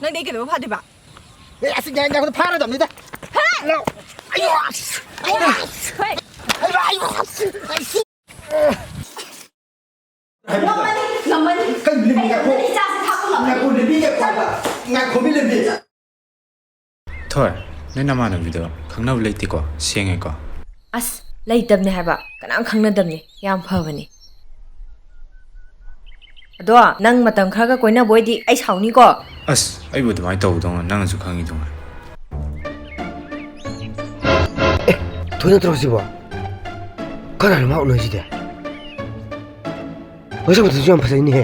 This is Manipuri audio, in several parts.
ꯅꯪꯗꯤ ꯀꯩꯗꯧꯕ ꯐꯥꯗꯣꯏꯕ ꯑꯁ ꯉꯥꯏꯈꯣ ꯐꯥꯔꯗꯕꯅꯤꯗ ꯑꯌꯣ ꯉꯝꯃꯅꯤ ꯊꯣꯏ ꯅꯣꯏ ꯅꯃꯥꯟꯅꯕꯤꯗꯣ ꯈꯪꯅꯕ ꯂꯩꯇꯦꯀꯣ ꯁꯦꯡꯉꯦꯀꯣ ꯑꯁ ꯂꯩꯇꯕꯅꯦ ꯍꯥꯏꯕ ꯀꯅꯥꯝ ꯈꯪꯅꯗꯕꯅꯤ ꯌꯥꯝ ꯐꯕꯅꯤ ꯑꯗꯣ ꯅꯪ ꯃꯇꯝ ꯈꯔꯒ ꯀꯣꯏꯅꯕ ꯑꯣꯏꯗꯤ ꯑꯩ ꯁꯥꯎꯅꯤꯀꯣ ꯑꯁ ꯑꯩꯕꯨ ꯑꯗꯨꯃꯥꯏꯅ ꯇꯧꯗꯧꯅ ꯅꯪꯅꯁꯨ ꯈꯪꯉꯤꯗꯨꯉꯥꯏ ꯊꯣꯏ ꯅꯠꯇ꯭ꯔꯣ ꯁꯤꯕꯣ ꯀꯅꯥꯅꯣ ꯃꯥ ꯎꯅꯔꯤꯁꯤꯗꯤ ꯃꯁꯛꯕꯨꯗꯁꯨ ꯌꯥꯝ ꯐꯖꯩꯅꯦꯍꯦ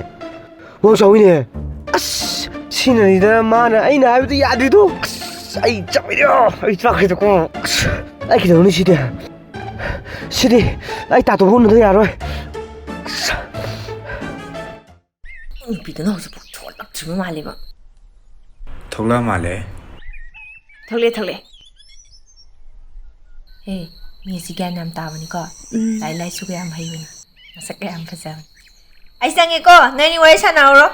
ꯋꯥꯡ ꯆꯥꯎꯋꯤꯅꯦ ꯑꯁ ꯁꯤꯅꯅꯤꯗ ꯃꯥꯅ ꯑꯩꯅ ꯍꯥꯏꯕꯗꯤ ꯌꯥꯗ꯭ꯔꯤꯗꯣ ꯑꯁ ꯑꯩ ꯆꯥꯛꯏꯗꯣ ꯑꯩ ꯆꯥꯛꯈ꯭ꯔꯦꯗꯀꯣ ꯑꯁ ꯑꯩ ꯀꯩꯗꯧꯅꯤ ꯁꯤꯗꯤ ꯑꯩ ꯇꯥꯇꯣꯝꯕ ꯎꯅꯗ ꯌꯥꯔꯣꯏ ꯅꯨꯄꯤꯗꯨꯅ ꯍꯧꯖꯤꯛꯐꯥꯎ ꯊꯣꯛꯂꯛꯇ꯭ꯔꯤꯕ ꯃꯥꯜꯂꯦꯕ ꯊꯣꯛꯂꯛꯑ ꯃꯥꯜꯂꯦ ꯊꯣꯛꯂꯛꯑꯦ ꯍꯦ ꯃꯤꯁꯤ ꯒ꯭ꯌꯥꯟ ꯌꯥꯝ ꯇꯥꯕꯅꯤꯀꯣ ꯂꯥꯏꯔꯤꯛ ꯂꯥꯏꯁꯨꯒ ꯌꯥꯝ ꯍꯩꯕꯅꯤ ꯃꯁꯛꯀ ꯌꯥꯝ ꯐꯖꯕꯅꯤ ꯑꯩ ꯆꯪꯉꯦꯀꯣ ꯅꯣꯏꯅꯤ ꯋꯥꯔꯤ ꯁꯥꯟꯅꯍꯧꯔꯣ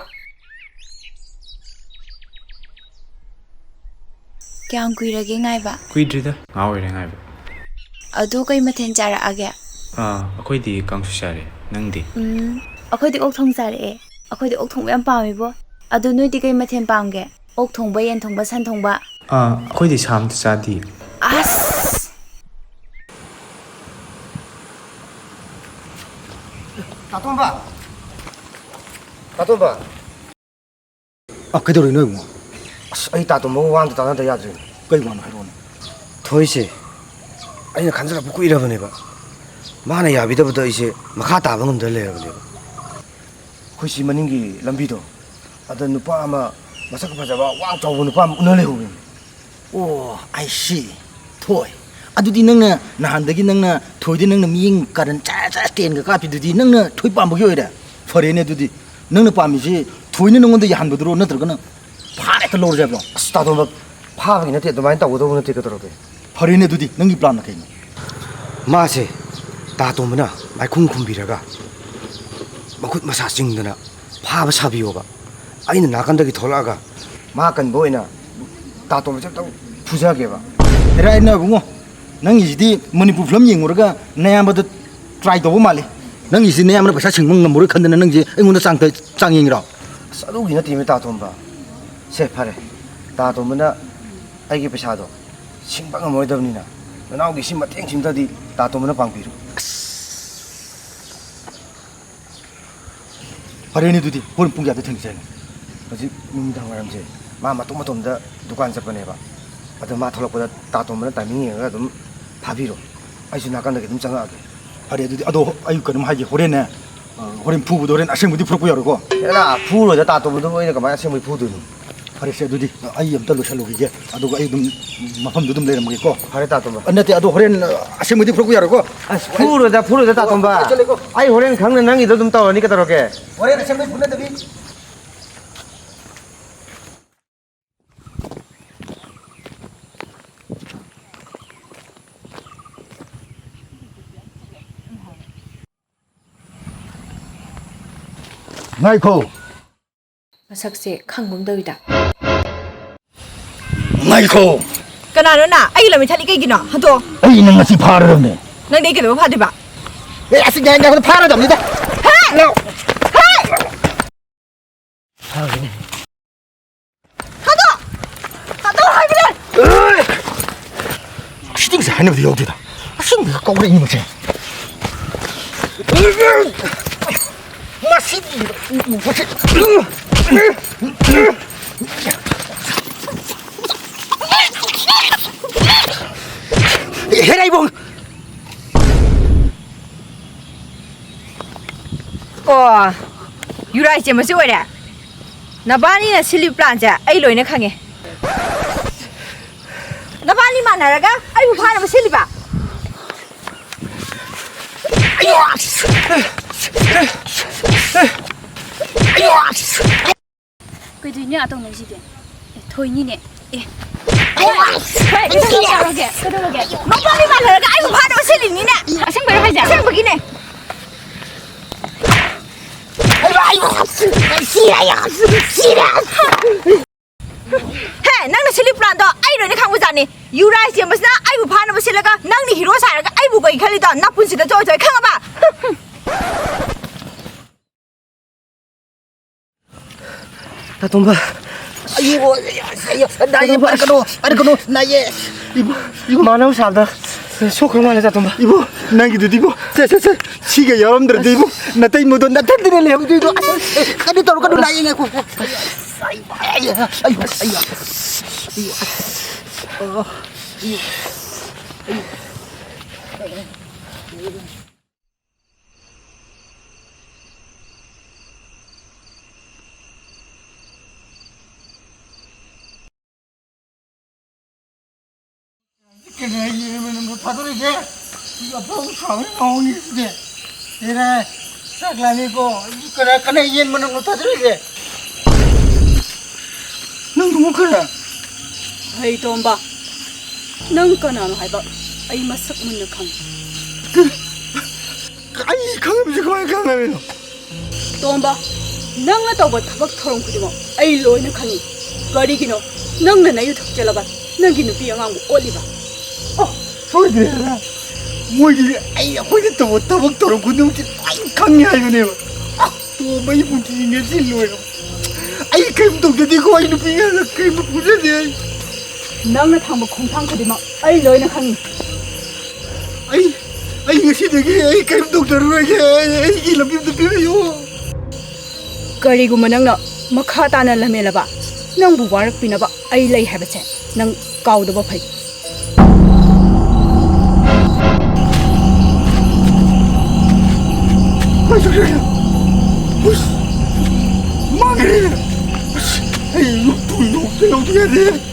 ꯀꯌꯥꯝ ꯀꯨꯏꯔꯒꯦ ꯉꯥꯏꯕ ꯀꯨꯏꯗ꯭ꯔꯤꯗ ꯑꯣꯏꯔꯦ ꯉꯥꯏꯕ ꯑꯗꯨ ꯀꯩ ꯃꯊꯦꯜ ꯆꯥꯔꯛꯑꯒꯦ ꯑꯩꯈꯣꯏꯗꯤ ꯀꯥꯡꯁꯨ ꯆꯥꯔꯦ ꯅꯪꯗꯤ ꯑꯩꯈꯣꯏꯗꯤ ꯑꯣꯛ ꯊꯣꯡ ꯆꯥꯔꯛꯑꯦ ꯑꯩꯈꯣꯏꯗꯤ ꯑꯣꯛ ꯊꯣꯡꯕ ꯌꯥꯝ ꯄꯥꯝꯃꯤꯕꯣ ꯑꯗꯨ ꯅꯣꯏꯗꯤ ꯀꯩ ꯃꯊꯦꯜ ꯄꯥꯝꯒꯦ ꯑꯣꯛ ꯊꯣꯡꯕ ꯌꯦꯟ ꯊꯣꯡꯕ ꯁꯟ ꯊꯣꯡꯕ ꯑꯩꯈꯣꯏꯗꯤ ꯁꯥ ꯑꯝꯇ ꯆꯥꯗꯤꯌꯦ ꯑꯁ ꯇꯥꯇꯣꯝꯕ ꯀꯩꯗꯧꯔꯤꯅꯣ ꯏꯕꯨꯡꯉꯣ ꯑꯁ ꯑꯩ ꯇꯥꯇꯣꯝꯕꯒ ꯋꯥ ꯑꯝꯇ ꯇꯥꯟꯅꯗ ꯌꯥꯗ꯭ꯔꯦ ꯀꯩ ꯋꯥꯅꯣ ꯍꯥꯏꯔꯛꯑꯣꯅꯦ ꯊꯣꯏꯁꯦ ꯑꯩꯅ ꯈꯟꯖꯔꯛꯄ ꯀꯨꯏꯔꯕꯅꯦꯕ ꯃꯥꯅ ꯌꯥꯕꯤꯗꯕꯗ ꯑꯩꯁꯦ ꯃꯈꯥ ꯇꯥꯕ ꯉꯝꯗꯅ ꯂꯩꯔꯕꯅꯦꯕ ꯑꯩꯈꯣꯏ ꯁꯤ ꯃꯅꯤꯡꯒꯤ ꯂꯝꯕꯤꯗꯣ ꯑꯗ ꯅꯨꯄꯥ ꯑꯃ ꯃꯁꯛ ꯐꯖꯕ ꯋꯥꯡ ꯆꯥꯎꯕ ꯅꯨꯄꯥ ꯑꯃ ꯎꯅ ꯂꯩꯍꯧꯕꯅꯤ ꯑꯣ ꯑꯩ ꯁꯤ ꯊꯣꯏ ꯑꯗꯨꯗꯤ ꯅꯪꯅ ꯅꯍꯥꯟꯗꯒꯤ ꯅꯪꯅ ꯊꯣꯏꯗꯤ ꯅꯪꯅ ꯃꯤꯌꯦꯡ ꯀꯥꯔꯟ ꯆꯥ ꯇꯦꯟꯒ ꯀꯥꯞꯄꯤꯗꯨꯗꯤ ꯅꯪꯅ ꯊꯣꯏ ꯄꯥꯝꯕꯒꯤ ꯑꯣꯏꯔꯦ ꯐꯔꯦꯅꯦ ꯑꯗꯨꯗꯤ ꯅꯪꯅ ꯄꯥꯝꯃꯤꯁꯤ ꯊꯣꯏꯅ ꯅꯪꯉꯣꯟꯗ ꯌꯥꯍꯟꯕꯗꯨꯔꯣ ꯅꯠꯇ꯭ꯔꯒꯅ ꯐꯥꯔꯦ ꯍꯦꯛꯇ ꯂꯧꯔꯁꯦ ꯍꯥꯏꯕ꯭ꯔꯣ ꯑꯁ ꯇꯥꯇꯣꯝꯕ ꯐꯥꯕꯒꯤ ꯅꯠꯇꯦ ꯑꯗꯨꯃꯥꯏꯅ ꯇꯧꯒꯗꯧꯕ ꯅꯠꯇꯦ ꯀꯩꯗꯧꯔꯒꯦ ꯐꯔꯦꯅꯦ ꯑꯗꯨꯗꯤ ꯅꯪꯒꯤ ꯄ꯭ꯂꯥꯟꯅ ꯀꯩꯅꯣ ꯃꯥꯁꯦ ꯇꯥꯇꯣꯝꯕꯅ ꯃꯥꯏꯈꯨꯝ ꯈꯨꯝꯕꯤꯔꯒ ꯃꯈꯨꯠ ꯃꯁꯥ ꯆꯤꯡꯗꯅ ꯐꯥꯕ ꯁꯥꯕꯤꯌꯣꯕ ꯑꯩꯅ ꯅꯥꯀꯟꯗꯒꯤ ꯊꯣꯛꯂꯛꯑꯒ ꯃꯥ ꯀꯟꯕ ꯑꯣꯏꯅ ꯇꯥꯇꯣꯝꯕꯁꯦ ꯑꯝꯇꯪ ꯐꯨꯖꯒꯦꯕ ꯍꯦꯔꯥ ꯑꯩꯅ ꯏꯕꯨꯡꯉꯣ ꯅꯪꯒꯤꯁꯤꯗꯤ ꯃꯅꯤꯄꯨꯔ ꯐꯤꯂꯝ ꯌꯦꯡꯉꯨꯔꯒ ꯅꯌꯥꯝꯕꯗ ꯇ꯭ꯔꯥꯏ ꯇꯧꯕ ꯃꯥꯜꯂꯤ ꯅꯪꯒꯤꯁꯤ ꯅꯌꯥꯝꯕꯅ ꯄꯩꯁꯥ ꯁꯤꯡꯕ ꯉꯝꯃꯔꯣꯏ ꯈꯟꯗꯅ ꯅꯪꯁꯦ ꯑꯩꯉꯣꯟꯗ ꯆꯥꯡ ꯌꯦꯡꯉꯤꯔꯣ ꯑꯁ ꯑꯗꯨꯒꯤ ꯅꯠꯇꯦꯃꯤ ꯇꯥꯇꯣꯝꯕ ꯁꯦ ꯐꯔꯦ ꯇꯥꯇꯣꯝꯕꯅ ꯑꯩꯒꯤ ꯄꯩꯁꯥꯗꯣ ꯁꯤꯡꯕ ꯉꯝꯃꯣꯏꯗꯕꯅꯤꯅ ꯅꯅꯥꯎꯒꯤ ꯁꯤ ꯃꯇꯦꯡꯁꯤꯃꯇꯗꯤ ꯇꯥꯇꯣꯝꯕꯅ ꯄꯥꯡꯕꯤꯔꯣ ꯐꯔꯦꯅꯦ ꯑꯗꯨꯗꯤ ꯍꯣꯔꯦꯟ ꯄꯨꯡ ꯀꯌꯥꯗ ꯊꯦꯡꯅꯁꯦ ꯍꯥꯏꯅꯣ ꯍꯧꯖꯤꯛ ꯅꯨꯃꯤꯗꯥꯡ ꯋꯥꯏꯔꯝꯁꯦ ꯃꯥ ꯃꯇꯣꯝꯗ ꯗꯨꯀꯥꯟ ꯆꯠꯄꯅꯦꯕ ꯑꯗꯣ ꯃꯥ ꯊꯣꯛꯂꯛꯄꯗ ꯇꯥꯇꯣꯝꯕꯅ ꯇꯥꯏꯃꯤꯡ ꯌꯦꯡꯉꯒ ꯑꯗꯨꯝ ꯐꯥꯕꯤꯔꯣ ꯑꯩꯁꯨ ꯅꯥꯀꯟꯗꯒꯤ ꯑꯗꯨꯝ ꯆꯪꯉꯛꯑꯒꯦ ꯐꯔꯦ ꯑꯗꯨꯗꯤ ꯑꯗꯣ ꯑꯩ ꯀꯩꯅꯣꯝ ꯍꯥꯏꯒꯦ ꯍꯣꯔꯦꯟꯅꯦ ꯍꯣꯔꯦꯟ ꯐꯨꯕꯗꯣ ꯍꯣꯔꯦꯟ ꯑꯁꯦꯡꯕꯗꯤ ꯐꯨꯔꯛꯄ ꯌꯥꯔꯣꯏꯀꯣ ꯑꯦꯔꯥ ꯐꯨꯔꯣꯏꯗ ꯇꯥꯇꯣꯝꯕꯗꯨꯕꯨ ꯑꯩꯅ ꯀꯃꯥꯏꯅ ꯑꯁꯦꯡꯕꯩ ꯐꯨꯗꯣꯏꯅꯣ ꯐꯔꯦꯁꯦ ꯑꯗꯨꯗꯤ ꯑꯩ ꯑꯝꯇ ꯂꯣꯏꯁꯜꯂꯨꯈꯤꯒꯦ ꯑꯗꯨꯒ ꯑꯩ ꯑꯗꯨꯝ ꯃꯐꯝꯗꯨ ꯑꯗꯨꯝ ꯂꯩꯔꯝꯃꯒꯦꯀꯣ ꯐꯔꯦ ꯇꯥꯇꯣꯝꯕ ꯅꯠꯇꯦ ꯑꯗꯣ ꯍꯣꯔꯦꯟ ꯑꯁꯦꯡꯕꯗꯤ ꯐꯨꯔꯛꯄ ꯌꯥꯔꯣꯏꯀꯣ ꯑꯁ ꯐꯨꯔꯣꯏꯗ ꯇꯥꯇꯣꯝꯕ ꯑꯩ ꯍꯣꯔꯦꯟ ꯈꯪꯅ ꯅꯪꯒꯤꯗꯣ ꯑꯗꯨꯝ ꯇꯧꯔꯅꯤ ꯀꯩꯗꯧꯔꯒꯦ ꯍꯣꯔꯦꯟ ꯑꯁꯦꯡꯕꯩ ꯐꯨꯅꯗꯕꯤ ꯉꯥꯏꯈꯣ ꯃꯁꯛꯁꯦ ꯈꯪꯒꯨꯝ ꯇꯧꯏꯗ ꯉꯥꯏꯈꯣ ꯀꯅꯥꯅꯣ ꯅ ꯑꯩꯒꯤ ꯂꯝꯕꯤ ꯊꯠꯂꯤ ꯀꯩꯒꯤꯅꯣ ꯍꯟꯗꯣ ꯑꯩꯅ ꯉꯁꯤ ꯐꯥꯔꯗꯕꯅꯦ ꯅꯪꯗꯤ ꯀꯩꯗꯧꯕ ꯐꯥꯗꯣꯏꯕ ꯑꯁ ꯉꯥꯏꯈꯣ ꯐꯥꯔꯗꯕꯅꯤꯗ ꯍꯟꯗꯣ ꯍꯥꯏꯕꯅꯦ ꯑꯁꯤꯗꯤ ꯉꯁꯥꯏ ꯍꯥꯏꯅꯕꯗꯤ ꯌꯥꯎꯗꯦꯗ ꯑꯁꯦꯡꯕ ꯀꯧꯔꯛꯏꯅꯤ ꯃꯁꯦ ꯍꯦꯔꯥ ꯏꯕꯨꯡ ꯑꯣ ꯌꯨꯔꯥꯏ ꯆꯦꯟꯕꯁꯤ ꯑꯣꯏꯔꯦ ꯅꯕꯥꯅꯤꯅ ꯁꯤꯜꯂꯤ ꯄ꯭ꯂꯥꯟꯁꯦ ꯑꯩ ꯂꯣꯏꯅ ꯈꯪꯉꯦ ꯅꯕꯥꯅꯤ ꯃꯥꯟꯅꯔꯒ ꯑꯩꯕꯨ ꯐꯥꯅꯕ ꯁꯤꯜꯂꯤꯕ ꯀꯩꯗꯣꯏꯅꯦ ꯑꯇꯧꯅꯩꯁꯤꯗꯤ ꯊꯣꯏꯅꯤꯅꯦ ꯀꯩꯗꯧꯔꯒꯦ ꯅꯕꯥꯅꯤ ꯃꯥꯟꯅꯔꯒ ꯑꯩꯕꯨ ꯐꯥꯅꯕ ꯁꯤꯜꯂꯤꯅꯤꯅꯦ ꯑꯁꯦꯡꯕꯩꯔꯣ ꯍꯥꯏꯁꯦ ꯑꯁꯦꯡꯕꯒꯤꯅꯦ 와니 유라이 ꯆꯦꯟꯕꯁꯤꯅ ꯑꯩꯕꯨ ꯐꯥꯅꯕ ꯁꯤꯜꯂꯒ ꯅꯪꯅ ꯍꯤꯔꯣ ꯁꯥꯔꯒ ꯑꯩꯕꯨ ꯀꯩ ꯈꯜꯂꯤꯗꯣ ꯅꯄꯨꯟꯁꯤꯗ ꯆꯣꯏ ꯆꯣꯏ ꯈꯪꯉꯕ 다돈바 아이고, 나이 말거노, 나예. 이거 만나고 살다 속을 말해 다돈바 이보, 난기도 이보, 시가 여러분들도 이보, 나타이 모두 나타들래 형도 이거, 까도 떨어 까도 나이 내고. 아이고. 그래 이러면은 뭐 다들이게 이거 보고 상을 나오니 이제 이래 싹라니고 그래 그네 이해면은 뭐 다들이게 너 누구 그래 Hey Tomba, nang kanano hay ba? Ay masak mo na kang. 아이 강남지 그만 강남이요 Tomba, nang na tawag tabak torong ko mo. Ay loy na kani. Gari gino, nang na nayo takjalabat. Nang ginupi ang amo oliba. 소리 들려라 뭐 이게 아이 거기 또 따박 떨어 군동지 아이 강해하요네요 또 많이 분기네 실로요 아이 그림도 되고 아이 누비가 그림 부르네 Nang na tangbo kung tang ko di mo. Ay loy na kani. 아이 이거 시대게 아이 그림도 들어게 아이 이 람비도 비요 Gari ko manang na makata na lamela ba. Nang buwarak pinaba ay lay habatse. Nang kaudo ba pay. 맞아요. 망해. 에이, 욕들 어떻게 해야 돼?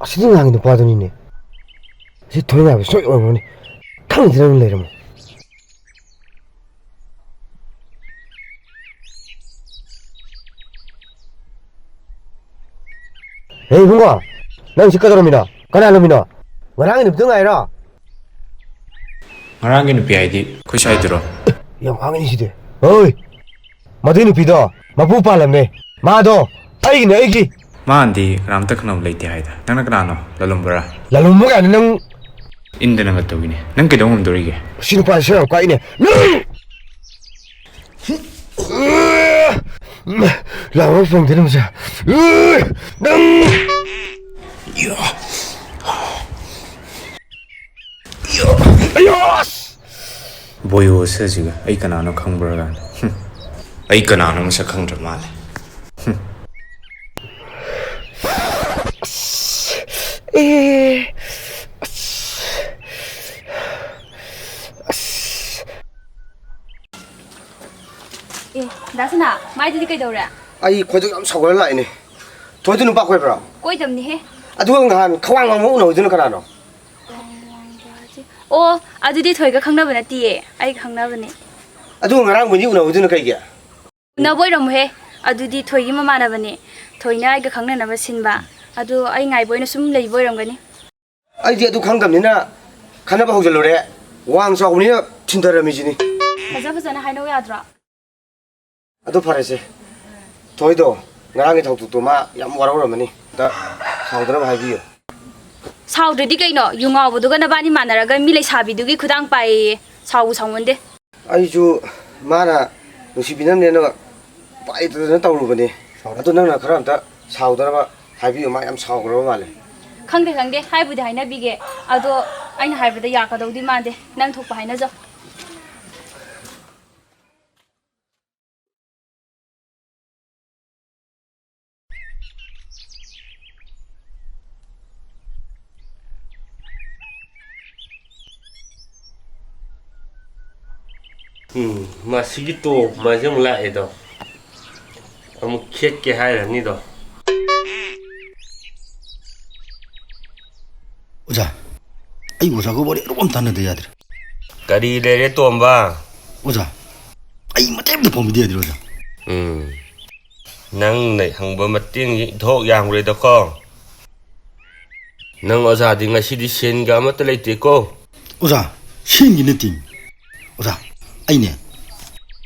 시딩 향이도 봐더니네 이 돈이 쏘이 오는 탕 들어는 내려 뭐 에이 bunga 난 집가더랍니다 가나랍니다 와랑이 늑등 아니라 Ngarang nupi ay di ko siya idro. 야 황인이 시대 어이 마드니 비다 마부 팔람네 마도 아이기네 아이기 Ma andi ram tak nam leite ay da. Nang nagrano lalumbara. 랄롬모가 아니 능 Inda nang atugini. Nang kidong umdurige. 신우파 시험 까이네 라오펑 들으면서 능 Boyo sa jiga ay kanano kang buragan. Ay kanano mo sa kang dramale. 나순아, 마이들이 그이더라. 아이 고적 좀 사고를 나이네 도드는 바꿔 해봐라 꼬이 점니 해? 누가 한 카왕 뭐 오늘 어디는 가라노 아들이 저희가 강나보나 띠에. 아이 강나보네. 누가 나랑 뭐니 오늘 어디는 가이게 나 보이럼 해. 아들이 저희 마마나보네. 저희나 아이가 강나나봐 신바. 아두 아이 나이 보이는 숨레이 보이럼 거니. 아이디 아두 강감니나 가나봐 호절로래 왕사오니나 친다라미지니 가자부자나 하이노 야드라. 아두 파레세 도이도 나랑이 덕tuk도 마얌 와라오라마니 다 사오더라 하이비요 사우드디 그이노 융아오부두가 나바니 마나라가 밀레 사비두기 구당 빠이 사우 상원데. 아이주 마나 누시비남네나 빠이드는 따오르버니 아두 나나 그람다 사오더라 하이비요 마얌 사오그러 말레 강대 하이부디 하이나비게. 아도 아이나 하이부디 야가도디 만데. 난 톡바 하이나죠. ꯃꯁꯤꯒꯤ ꯇꯣꯞ ꯃꯥꯁꯦ ꯑꯃꯨꯛ ꯂꯥꯛꯑꯦꯗꯣ ꯑꯃꯨꯛ ꯈꯦꯠꯀꯦ ꯍꯥꯏꯔꯅꯤꯗꯣ ꯑꯣꯖꯥ ꯑꯩ ꯑꯣꯖꯥꯒ ꯋꯥꯔꯤ ꯑꯗꯨꯝ ꯇꯥꯟꯅꯗ ꯌꯥꯗ꯭ꯔꯦ ꯀꯔꯤ ꯂꯩꯔꯦ ꯇꯣꯝꯕ ꯑꯣꯖꯥ ꯑꯩ ꯃꯇꯦꯡ ꯑꯝꯇ ꯄꯥꯡꯕꯤꯗ ꯌꯥꯗ꯭ꯔꯦ ꯑꯣꯖꯥ ꯅꯪꯅ ꯍꯪꯕ ꯃꯇꯦꯡꯁꯤ ꯏꯊꯣꯛ ꯌꯥꯝꯈ꯭ꯔꯦꯗꯀꯣ ꯅꯪ ꯑꯣꯖꯥꯗꯤ ꯉꯁꯤꯗꯤ ꯁꯦꯟꯒ ꯑꯃꯠꯇ ꯂꯩꯇꯦꯀꯣ ꯑꯣꯖꯥ ꯁꯦꯟꯒꯤ ꯅꯠꯇꯦ ꯑꯣꯖꯥ ꯑꯩꯅꯦ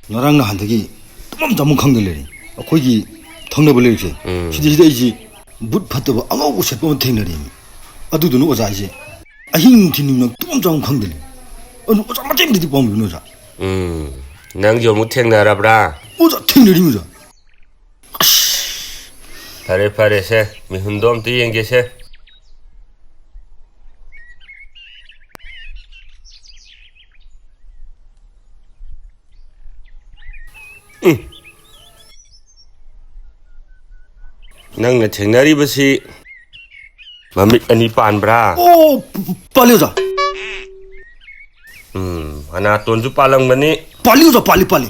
ꯉꯔꯥꯡ ꯅꯍꯥꯟꯗꯒꯤ ꯇꯨꯝꯐꯝ ꯈꯪꯗ ꯂꯩꯔꯤ ꯑꯩꯈꯣꯏꯒꯤ ꯊꯪꯅꯕ ꯂꯩꯔꯤꯁꯦ ꯁꯤꯗꯩꯁꯤꯗ ꯑꯩꯁꯦ ꯕꯨꯠ ꯐꯠꯇꯕ ꯑꯉꯧꯕ ꯁꯦꯠꯄ ꯑꯃ ꯊꯦꯡꯅꯔꯦꯃꯤ ꯑꯗꯨꯗꯨꯅ ꯑꯣꯖꯥ ꯑꯩꯁꯦ ꯑꯍꯤꯡ ꯅꯨꯡꯊꯤꯟ ꯅꯨꯡꯗꯥꯡ ꯇꯨꯝꯐꯝ ꯈꯪꯗ ꯂꯩ ꯑꯗꯨ ꯑꯣꯖꯥ ꯃꯇꯦꯡꯗꯗꯤ ꯄꯥꯡꯕꯤꯌꯨꯅ ꯑꯣꯖꯥ ꯅꯪꯁꯨ ꯑꯃꯨꯛ ꯊꯦꯡꯅꯔꯕ꯭ꯔꯥ ꯑꯣꯖꯥ ꯊꯦꯡꯅꯔꯤ ꯑꯣꯖꯥ ꯐꯔꯦ ꯐꯔꯦꯁꯦ ꯃꯤꯍꯨꯟꯗꯣ ꯑꯝꯇ ꯌꯦꯡꯒꯦꯁꯦ ꯅꯪꯅ ꯊꯦꯡꯅꯔꯤꯕꯁꯤ ꯃꯃꯤꯠ ꯑꯅꯤ ꯄꯥꯟꯕ꯭ꯔꯥ ꯑꯣ ꯄꯥꯜꯂꯤ ꯑꯣꯖꯥ ꯃꯅꯥꯇꯣꯟꯁꯨ ꯄꯥꯜꯂꯝꯒꯅꯤ ꯄꯥꯜꯂꯤ ꯑꯣꯖꯥ ꯄꯥꯜꯂꯤ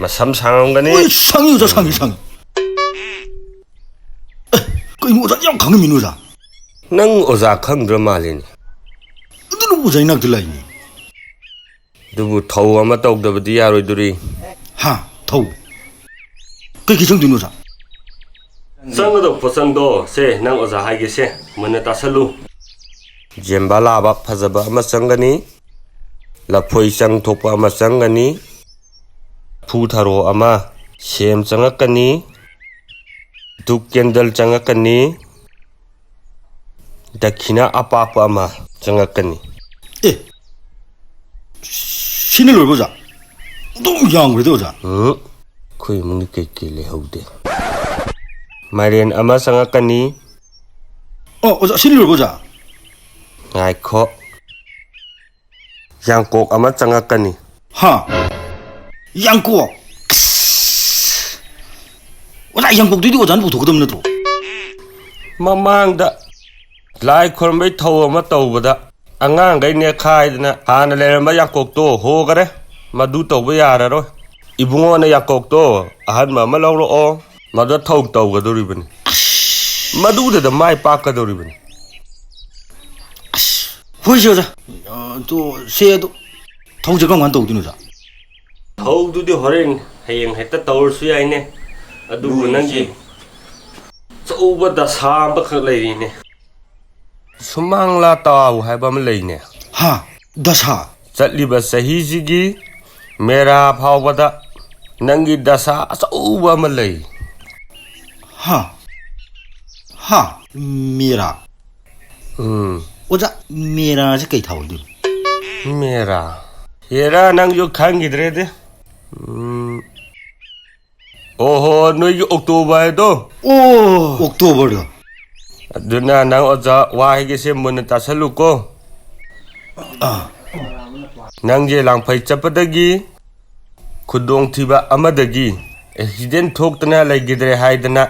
ꯃꯁꯝ ꯁꯥꯡꯉꯝꯒꯅꯤ ꯁꯪꯉꯤ ꯑꯣꯖꯥ ꯁꯪꯉꯤ ꯀꯩꯅꯣ ꯑꯣꯖꯥ ꯌꯥꯝ ꯈꯪꯉꯝꯃꯤꯅꯣ ꯑꯣꯖꯥ ꯅꯪ ꯑꯣꯖꯥ ꯈꯪꯗ꯭ꯔ ꯃꯥꯜꯂꯤꯅꯦ ꯑꯗꯨꯅ ꯑꯣꯖꯥ ꯏꯅꯥꯛꯇ ꯂꯥꯛꯏꯅꯤ ꯑꯗꯨꯕꯨ ꯊꯧ ꯑꯃ ꯇꯧꯗꯕꯗꯤ ꯌꯥꯔꯣꯏꯗꯣꯔꯤ ꯍꯥ ꯊꯧ ꯀꯩ ꯆꯪꯗꯣꯏꯅꯣ ꯑꯣꯖꯥ ꯆꯪꯒꯗꯧꯕ ꯄꯣꯠꯆꯪꯗꯣ ꯁꯦ ꯅꯪ ꯑꯣꯖꯥ ꯍꯥꯏꯒꯦꯁꯦ ꯃꯨꯟꯅ ꯇꯥꯁꯜꯂꯨ ꯖꯦꯝꯕꯥ ꯂꯥꯕ ꯐꯖꯕ ꯑꯃ ꯆꯪꯒꯅꯤ ꯂꯐꯣꯏ ꯆꯪ ꯊꯣꯛꯄ ꯑꯃ ꯆꯪꯒꯅꯤ ꯐꯨ ꯊꯔꯣ ꯑꯃ ꯁꯦꯝ ꯆꯪꯉꯛꯀꯅꯤ ꯙꯨꯞ ꯀꯦꯟꯗꯜ ꯆꯪꯉꯛꯀꯅꯤ ꯗꯈꯤꯅꯥ ꯑꯄꯥꯛꯄ ꯑꯃ ꯆꯪꯉꯛꯀꯅꯤ ꯑꯦ ꯁꯤꯅ ꯂꯣꯏꯕ ꯑꯣꯖꯥ ꯑꯗꯨꯝ ꯌꯥꯝꯈ꯭ꯔꯦꯗ ꯑꯣꯖꯥ ꯑꯩꯈꯣꯏ ꯏꯃꯨꯡꯗꯤ ꯀꯩꯀꯩ ꯂꯩꯍꯧꯗꯦ ꯃꯥꯏꯔꯦꯟ ꯑꯃ ꯆꯪꯉꯛꯀꯅꯤ ꯑꯣꯖꯥ ꯁꯤꯅ ꯂꯣꯏꯕ ꯑꯣꯖꯥ ꯉꯥꯏꯈꯣ ꯌꯥꯡꯀꯣꯛ ꯑꯃ ꯆꯪꯉꯛꯀꯅꯤ ꯍꯥ ꯌꯥꯡꯀꯣꯛ ꯑꯣꯖꯥ ꯌꯥꯡꯀꯣꯛꯇꯨꯗꯤ ꯑꯣꯖꯥꯅ ꯄꯨꯊꯣꯛꯀꯗꯕ ꯅꯠꯇ꯭ꯔꯣ ꯃꯃꯥꯡꯗ ꯂꯥꯏ ꯈꯣꯏꯔꯝꯕꯩ ꯊꯧ ꯑꯃ ꯇꯧꯕꯗ ꯑꯉꯥꯡꯈꯩ ꯅꯦꯛꯈꯥꯏꯗꯅ ꯍꯥꯟꯅ ꯂꯩꯔꯝꯕ ꯌꯥꯡꯀꯣꯛꯇꯣ ꯍꯣꯈꯔꯦ ꯃꯗꯨ ꯇꯧꯕ ꯌꯥꯔꯔꯣꯏ ꯏꯕꯨꯡꯉꯣꯅ ꯌꯥꯡꯀꯣꯛꯇꯣ ꯑꯍꯟꯕ ꯑꯃ ꯂꯧꯔꯛꯑꯣ ꯃꯗꯨ ꯊꯧ ꯇꯧꯒꯗꯧꯔꯤꯕꯅꯤ ꯃꯗꯨꯗ ꯃꯥꯏ ꯄꯥꯛꯀꯗꯧꯔꯤꯕꯅꯤ ꯍꯣꯏꯁꯦ ꯑꯣꯖꯥ ꯇꯣ ꯁꯦ ꯑꯗꯣ ꯊꯧꯁꯦ ꯀꯔꯝ ꯀꯥꯟ ꯇꯧꯗꯣꯏꯅꯣ ꯑꯣꯖꯥ ꯊꯧꯗꯨꯗꯤ ꯍꯣꯔꯦꯟ ꯍꯌꯦꯡ ꯍꯦꯛꯇ ꯇꯧꯔꯁꯨ ꯌꯥꯏꯅꯦ ꯑꯗꯨꯕꯨ ꯅꯪꯒꯤ ꯑꯆꯧꯕ ꯗꯁꯥ ꯑꯃꯈꯛ ꯂꯩꯔꯤꯅꯦ ꯁꯨꯃꯥꯡꯂꯥ ꯇꯥꯎ ꯍꯥꯏꯕ ꯑꯃ ꯂꯩꯅꯦ ꯍꯥ ꯗꯁꯥ ꯆꯠꯂꯤꯕ ꯆꯍꯤꯁꯤꯒꯤ ꯃꯦꯔꯥ ꯐꯥꯎꯕꯗ ꯅꯪꯒꯤ ꯗꯁꯥ ꯑꯆꯧꯕ ꯑꯃ ꯂꯩ ꯍꯥ ꯃꯦꯔꯥ ꯑꯣꯖꯥ ꯃꯦꯔꯥꯁꯦ ꯀꯩ ꯊꯥ ꯑꯣꯏꯗꯣꯏꯅꯣ ꯃꯦꯔꯥ ꯍꯦꯔꯥ ꯅꯪꯁꯨ ꯈꯪꯈꯤꯗ꯭ꯔꯦꯗꯤ ꯑꯣꯍꯣ ꯅꯣꯏꯒꯤ ꯑꯣꯛꯇꯣꯕꯔꯗꯣ ꯑꯣ ꯑꯣꯛꯇꯣꯕꯔꯗ ꯑꯗꯨꯅ ꯅꯪ ꯑꯣꯖꯥ ꯋꯥ ꯍꯥꯏꯒꯦꯁꯦ ꯃꯨꯟꯅ ꯇꯥꯁꯜꯂꯨꯀꯣ ꯅꯪꯁꯦ ꯂꯥꯡꯐꯩ ꯆꯠꯄꯗꯒꯤ ꯈꯨꯗꯣꯡꯊꯤꯕ ꯑꯃꯗꯒꯤ ꯑꯦꯛꯁꯤꯗꯦꯟ ꯊꯣꯛꯇꯅ ꯂꯩꯈꯤꯗ꯭ꯔꯦ ꯍꯥꯏꯗꯅ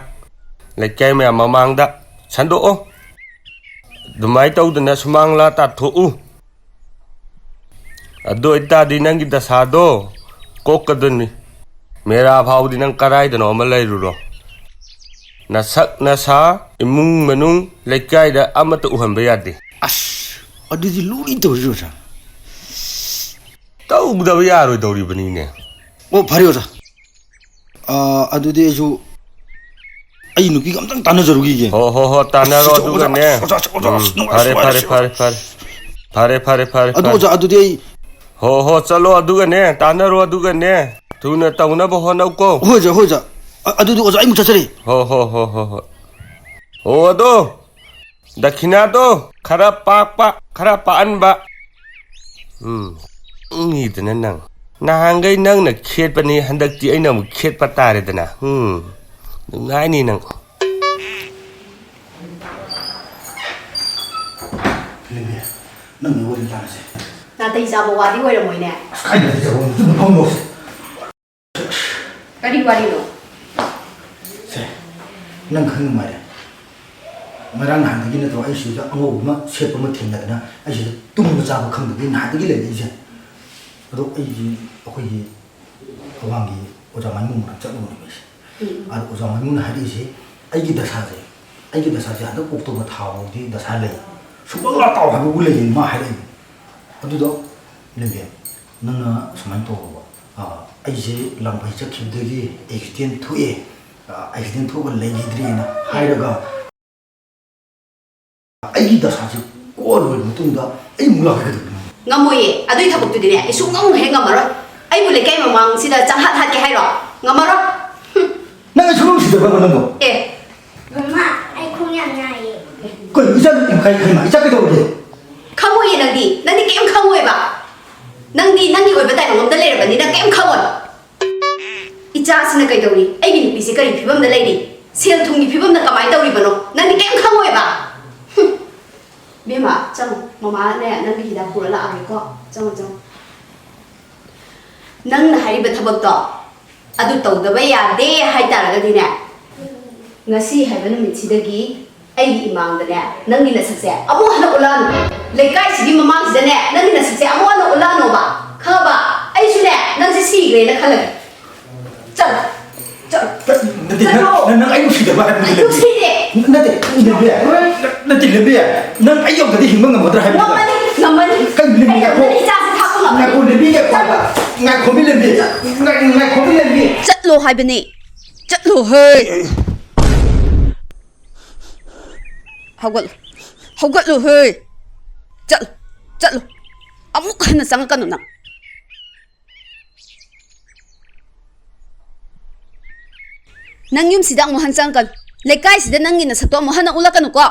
ꯂꯩꯀꯥꯏ ꯃꯌꯥꯝ ꯃꯃꯥꯡꯗ ꯁꯟꯗꯣꯛꯑꯣ ꯑꯗꯨꯃꯥꯏꯅ ꯇꯧꯗꯅ ꯁꯨꯃꯥꯡꯂꯥ ꯇꯥꯊꯣꯛꯎ ꯑꯗꯨ ꯑꯣꯏꯇꯥꯔꯗꯤ ꯅꯪꯒꯤ ꯗꯁꯥꯗꯣ ꯀꯣꯛꯀꯗꯣꯏꯅꯤ ꯃꯦꯔꯥ ꯐꯥꯎꯗꯤ ꯅꯪ ꯀꯗꯥꯏꯗꯅꯣ ꯑꯃ ꯂꯩꯔꯨꯔꯣ ꯅꯁꯛ ꯅꯁꯥ ꯏꯃꯨꯡ ꯃꯅꯨꯡ ꯂꯩꯀꯥꯏꯗ ꯑꯃꯠꯇ ꯎꯍꯟꯕ ꯌꯥꯗꯦ ꯑꯗꯨꯗꯤ ꯂꯨꯔꯤ ꯇꯧꯔꯤ ꯑꯣꯖꯥ ꯇꯧꯗꯕ ꯌꯥꯔꯣꯏꯗꯧꯔꯤꯕꯅꯤꯅꯦ ꯑꯣ ꯐꯔꯦ ꯑꯣꯖꯥ ꯑꯗꯨꯗꯤ ꯑꯩꯁꯨ ꯑꯩ ꯅꯨꯄꯤꯒ ꯑꯝꯇꯪ ꯇꯥꯟꯅꯖꯔꯨꯈꯤꯒꯦ ꯍꯣ ꯇꯥꯟꯅꯔꯣ ꯑꯗꯨꯒꯅꯦ ꯐꯔꯦ ꯑꯗꯨ ꯑꯣꯖꯥ ꯑꯗꯨꯗꯤ ꯑꯩ ꯍꯣ ꯆꯠꯂꯣ ꯑꯗꯨꯒꯅꯦ ꯇꯥꯟꯅꯔꯣ ꯑꯗꯨꯒꯅꯦ ꯊꯨꯅ ꯇꯧꯅꯕ ꯍꯣꯠꯅꯧꯀꯣ ꯍꯣꯏ ꯑꯣꯖꯥ ꯑꯗꯨꯗꯤ ꯑꯣꯖꯥ ꯑꯩꯃꯨꯛ ꯆꯠꯆꯔꯤ ꯍꯣ ꯑꯗꯣ ꯗꯈꯤꯅꯥꯗꯣ ꯈꯔ ꯄꯥꯛꯄ ꯈꯔ ꯄꯥꯛꯍꯟꯕ ꯉꯤꯗꯅ ꯅꯪ ꯅꯍꯥꯟꯈꯩ ꯅꯪꯅ ꯈꯦꯠꯄꯅꯤ ꯍꯟꯗꯛꯇꯤ ꯑꯩꯅ ꯑꯃꯨꯛ ꯈꯦꯠꯄ ꯇꯥꯔꯦꯗꯅ ꯅꯨꯡꯉꯥꯏꯅꯤ ꯅꯪ ꯅꯪꯒꯤ ꯋꯥꯔꯤ ꯇꯥꯔꯁꯦ 나한테 이사보 와디 오이라 뭐이네. ꯀꯥꯏꯗ ꯆꯠꯆꯕ ꯆꯨꯝꯅ ꯐꯝꯂꯣ 까리 와리노. ꯁꯦ ꯅꯪ ꯈꯪꯉ ꯃꯥꯜꯂꯦ ꯉꯔꯥꯡ ꯅꯍꯥꯟꯗꯒꯤ ꯅꯠꯇ꯭ꯔꯣ ꯑꯩ ꯁꯤꯗ ꯑꯉꯧꯕ ꯑꯃ ꯁꯦꯠꯄ ꯑꯃ ꯊꯦꯡꯅꯗꯅ ꯑꯩ ꯁꯤꯗ ꯇꯨꯝꯕ ꯆꯥꯕ ꯈꯪꯗꯕꯤ ꯅꯍꯥꯟꯗꯒꯤ ꯂꯩꯔꯛꯏꯁꯦ ꯑꯗꯣ ꯑꯩꯒꯤ ꯑꯩꯈꯣꯏꯒꯤ ꯑꯋꯥꯡꯒꯤ ꯑꯣꯖꯥ ꯃꯥꯏꯃꯨꯡꯅ ꯆꯠꯂꯨꯕꯅꯦꯕ ꯑꯩꯁꯦ ꯑꯗꯣ ꯑꯣꯖꯥ ꯃꯥꯏꯃꯨꯡꯅ ꯍꯥꯏꯔꯛꯏꯁꯦ ꯑꯩꯒꯤ ꯗꯁꯥꯁꯦ ꯍꯟꯗꯛ ꯑꯣꯛꯇꯣꯕꯔ ꯊꯥ ꯐꯥꯎꯗꯤ ꯗꯁꯥ ꯂꯩ ꯁꯨꯡꯂꯥꯛ ꯂꯥꯛꯇꯥꯎ ꯍꯥꯏꯕꯕꯨ ꯂꯩꯌꯦ ꯃꯥ ꯍꯥꯏꯔꯛꯏ ꯑꯗꯨꯗꯣ ꯂꯦꯝꯕꯦ ꯅꯪꯅ ꯁꯨꯃꯥꯏꯅ ꯇꯧꯔꯕ ꯑꯩꯁꯦ ꯂꯝꯐꯩ ꯆꯠꯈꯤꯕꯗꯒꯤ ꯑꯦꯛꯁꯤꯗꯦꯟ ꯊꯣꯛꯑꯦ ꯑꯦꯛꯁꯤꯗꯦꯟ ꯊꯣꯛꯑꯒ ꯂꯩꯈꯤꯗ꯭ꯔꯦꯅ ꯍꯥꯏꯔꯒ ꯑꯩꯒꯤ ꯗꯁꯥꯁꯦ ꯀꯣꯜꯂꯣꯏꯔ ꯃꯇꯨꯡꯗ ꯑꯩ ꯑꯃꯨꯛ ꯂꯥꯛꯀꯗꯕꯅꯤ ꯉꯝꯃꯣꯏꯌꯦ ꯑꯗꯨꯏ ꯊꯕꯛꯇꯨꯗꯤꯅꯦ ꯑꯩ ꯁꯨꯡꯉꯝ ꯍꯦꯛ ꯉꯝꯃꯔꯣꯏ ꯑꯩꯕꯨ ꯂꯩꯀꯥꯏ ꯃꯃꯥꯡꯁꯤꯗ ꯆꯪꯍꯠ ꯍꯠꯀꯦ ꯍꯥꯏꯔꯣ ꯉꯝꯃꯔꯣꯏ ꯅꯪ ꯁꯨꯡ ꯁꯤꯗꯕ ꯅꯪꯗꯣ ꯑꯦ ꯃꯃꯥ ꯑꯩ ꯈꯣꯡ ꯌꯥꯝ ꯅꯥꯏꯌꯦ ꯀꯩ ꯏꯆꯥ ꯏꯆꯥ ꯀꯩꯗꯧꯔꯒꯦ ꯈꯪꯉꯣꯏꯌꯦ ꯅꯪꯗꯤ ꯀꯩꯝ ꯈꯪꯉꯣꯏꯕ ꯅꯪꯗꯤ ꯅꯪꯒꯤ ꯑꯣꯏꯕ ꯇꯥꯏꯕꯪ ꯑꯝꯗ ꯂꯩꯔꯕꯅꯤꯅ ꯀꯩꯝ ꯈꯪꯉꯣꯏ ꯏꯆꯥꯁꯤꯅ ꯀꯩꯗꯧꯔꯤ ꯑꯩꯒꯤ ꯅꯨꯄꯤꯁꯦ ꯀꯔꯤ ꯐꯤꯕꯝꯗ ꯂꯩꯔꯤ ꯁꯦꯜ ꯊꯨꯝꯒꯤ ꯐꯤꯕꯝꯗ ꯀꯃꯥꯏꯅ ꯇꯧꯔꯤꯕꯅꯣ ꯅꯪꯗꯤ ꯀꯩꯝ ꯈꯪꯉꯣꯏꯕ ꯕꯦꯝꯃ ꯆꯪꯉꯣ ꯃꯃꯥꯅꯦ ꯅꯪꯒꯤ ꯍꯤꯗꯥꯛ ꯄꯨꯔ ꯂꯥꯛꯑꯒꯦꯀꯣ ꯆꯪꯉꯣ ꯅꯪꯅ ꯍꯥꯏꯔꯤꯕ ꯊꯕꯛꯇꯣ ꯑꯗꯨ ꯇꯧꯗꯕ ꯌꯥꯗꯦ ꯍꯥꯏꯇꯥꯔꯒꯗꯤꯅꯦ ꯉꯁꯤ ꯍꯥꯏꯕ ꯅꯨꯃꯤꯠꯁꯤꯗꯒꯤ ꯑꯩꯒꯤ ꯏꯃꯥꯡꯗꯅꯦ ꯅꯪꯒꯤ ꯅꯁꯛꯁꯦ ꯑꯃꯨꯛ ꯍꯟꯅ ꯎꯠꯂꯛꯑꯅꯨ ꯂꯩꯀꯥꯏꯁꯤꯒꯤ ꯃꯃꯥꯡꯁꯤꯗꯅꯦ ꯅꯪꯒꯤ ꯅꯁꯛꯁꯦ ꯑꯃꯨꯛ ꯍꯟꯅ ꯎꯠꯂꯛꯑꯅꯣꯕ ꯈꯪꯉꯕ ꯑꯩꯁꯨꯅꯦ ꯅꯪꯁꯦ ꯁꯤꯈ꯭ꯔꯦꯅ ꯈꯜꯂꯒꯦ ꯆꯠꯂꯣ ꯅꯪ ꯑꯩꯕꯨ ꯁꯤꯗꯕ ꯍꯥꯏꯕ ꯑꯩ ꯁꯤꯔꯦ ꯅꯠꯇꯦ ꯂꯦꯝꯕꯦ ꯅꯪ ꯑꯩ ꯌꯧꯗ꯭ꯔꯗꯤ ꯍꯤꯡꯕ ꯉꯝꯒꯗ꯭ꯔꯥ ꯍꯥꯏꯕ ꯉꯝꯃꯅꯤ ꯀꯩ ꯑꯩ ꯏꯆꯥꯁꯦ ꯊꯥꯛꯄ ꯉꯝꯃꯅꯤ ꯉꯥꯏꯈꯣꯃꯤ ꯂꯦꯝꯕꯦ ꯆꯠꯂꯣ ꯍꯥꯏꯕꯅꯦ ꯆꯠꯂꯣ ꯍꯦ ꯍꯧꯒꯠꯂꯣ ꯍꯦ ꯆꯠꯂꯣ ꯑꯃꯨꯛ ꯍꯟꯅ ꯆꯪꯉꯛꯀꯅꯨ ꯅꯪ ꯌꯨꯝꯁꯤꯗ ꯑꯃꯨꯛ ꯍꯟꯅ ꯆꯪꯉꯛꯀꯅꯨ ꯂꯩꯀꯥꯏꯁꯤꯗ ꯅꯪꯒꯤ ꯅꯁꯛꯇꯣ ꯑꯃꯨꯛ ꯍꯟꯅ ꯎꯠꯂꯛꯀꯅꯨꯀꯣ